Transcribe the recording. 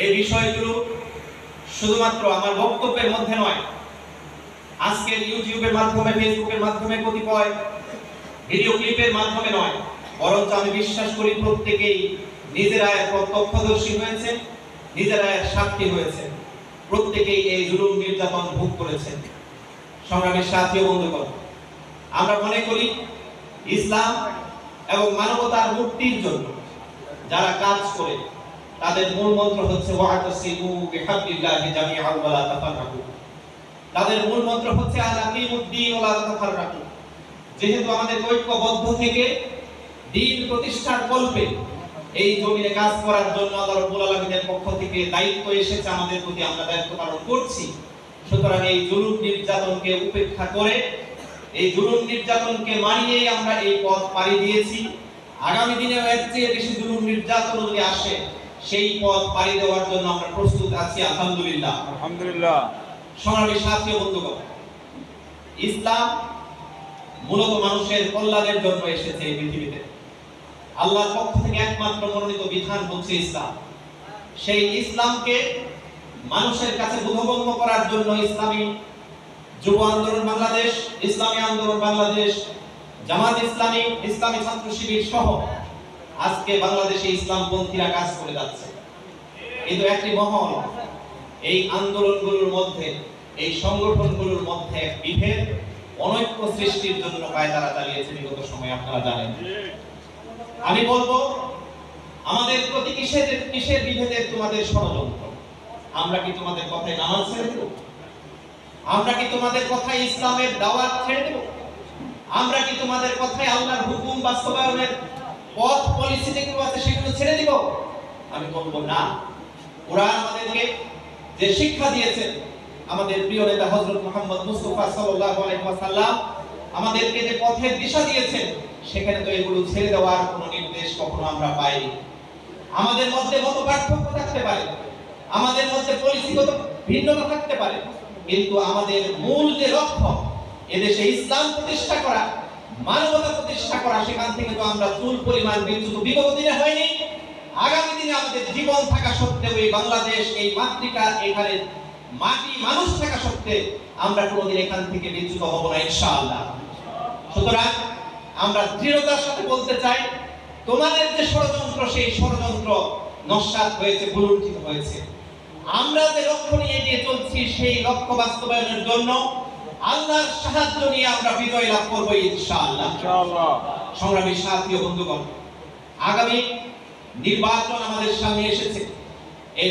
এই বিষয়গুলো শুধুমাত্র আমার বক্তব্যের মধ্যে নয়, আজকের ইউটিউবের মাধ্যমে, ফেসবুকের মাধ্যমে, কতিপয় ভিডিও ক্লিপের মাধ্যমে নয়, বরঞ্চ আমি বিশ্বাস করি প্রত্যেকেই নিজেরা প্রত্যক্ষদর্শী হয়েছে, নিজেরা সাক্ষী হয়েছে, প্রত্যেকেই এই জুলুম নির্যাতন ভোগ করেছেন। সংগ্রামের সাথী ও বন্ধুগণ, আমরা মনে করি ইসলাম এবং মানবতার মুক্তির জন্য যারা কাজ করে তাদের মূল মন্ত্র হচ্ছে ওয়াতাসিমু বিহাবলিল্লাহি জামিআন ওয়া লা তাফাররাকু। তাদের মূল মন্ত্র হচ্ছে আল-আকিমুদ্দীন ওয়া লা তাফাররাকু। যেহেতু আমাদের ঐক্যবদ্ধ থেকে দ্বীন প্রতিষ্ঠার কল্পে এই জমিনে কাজ করার জন্য আল্লাহ রাব্বুল আলামিনের পক্ষ থেকে দায়িত্ব এসেছে আমাদের প্রতি, আমরা দায়িত্ব পালন করছি। সুতরাং এই জুলুম নির্যাতনকে উপেক্ষা করে, এই জুলুম নির্যাতনকে মানিয়েই আমরা এই পথ পাড়ি দিয়েছি। আগামী দিনে এর চেয়ে বেশি জুলুম নির্যাতন যদি আসে, সেই পথ পাড়ি দেওয়ার জন্য আমরা প্রস্তুত আছি, আলহামদুলিল্লাহ। আলহামদুলিল্লাহ। সংগ্রামী সাথী ও বন্ধুগণ, ইসলাম মূলত মানুষের কল্যাণের জন্য এসেছে এই পৃথিবীতে। আল্লাহর পক্ষ থেকে একমাত্র মনোনীত বিধান হচ্ছে ইসলাম। সেই ইসলামকে মানুষের কাছে বোধগম্য করার জন্য ইসলামী যুব আন্দোলন বাংলাদেশ, ইসলামী আন্দোলন বাংলাদেশ, জামাত ইসলামী, ইসলামী ছাত্র শিবির সহ আজকে বাংলাদেশে ইসলামপন্থীরা কাজ করে যাচ্ছে। কিন্তু একটি মহল এই আন্দোলনগুলোর মধ্যে, এই সংগঠনগুলোর মধ্যে বিভেদ, অনৈক্য সৃষ্টির জন্য কায়দারা চালিয়েছে বিগত সময়ে, আপনারা জানেন। আমি বলবো, আমাদের প্রতি কিসের বিভেদের তোমাদের ষড়যন্ত্র? আমরা কি তোমাদের কথায় নামাজ ছেড়ে দেব? আমরা কি তোমাদের কথায় ইসলামের দাওয়াত ছেড়ে দেব? আমরা কি তোমাদের কথায় আল্লাহর হুকুম বাস্তবায়নের পথ পলিসি যেগুলো আছে সেগুলো ছেড়ে দিব? আমি বলবো না। কোরআন আমাদেরকে যে শিক্ষা দিয়েছেন, আমাদের প্রিয় নেতা হযরত মুহাম্মদ মুস্তাফা সাল্লাল্লাহু আলাইহি ওয়াসাল্লাম আমাদেরকে যে পথের দিশা দিয়েছেন, সেখানে তো এগুলো ছেড়ে দেওয়ার কোনো নির্দেশ কখনো আমরা পাইনি। আমাদের মধ্যে মত পার্থক্য থাকতে পারে, আমাদের মধ্যে পলিসিগত ভিন্নতা থাকতে পারে, কিন্তু আমাদের মূল যে লক্ষ্য এদেশে ইসলাম প্রতিষ্ঠা করা, মানবতা প্রতিষ্ঠা করা, সেখান থেকে তো আমরা চুল পরিমাণ বিচ্যুত বিগত দিনে হয়নি। আগামী দিনে আমাদের জীবন থাকা সত্ত্বেও এই বাংলাদেশ, এই মাতৃকা, এখানে মাটি মানুষ থাকা সত্ত্বেও আমরা কোনোদিন এখান থেকে বিচ্যুত হব না, ইনশাআল্লাহ। সুতরাং আমরা দৃঢ়তার সাথে বলতে চাই, তোমাদের যে ষড়যন্ত্র, সেই ষড়যন্ত্র নস্যাৎ হয়েছে, ভুলুণ্ঠিত হয়েছে। আমরা যে লক্ষ্য নিয়ে এগিয়ে চলছি, সেই লক্ষ্য বাস্তবায়নের জন্য আল্লাহর সাহায্য নিয়ে আমরা বিজয় লাভ করব, ইনশাআল্লাহ। সংগ্রামী সাথী ও বন্ধুগণ, আগামী নির্বাচন আমাদের সামনে এসেছে।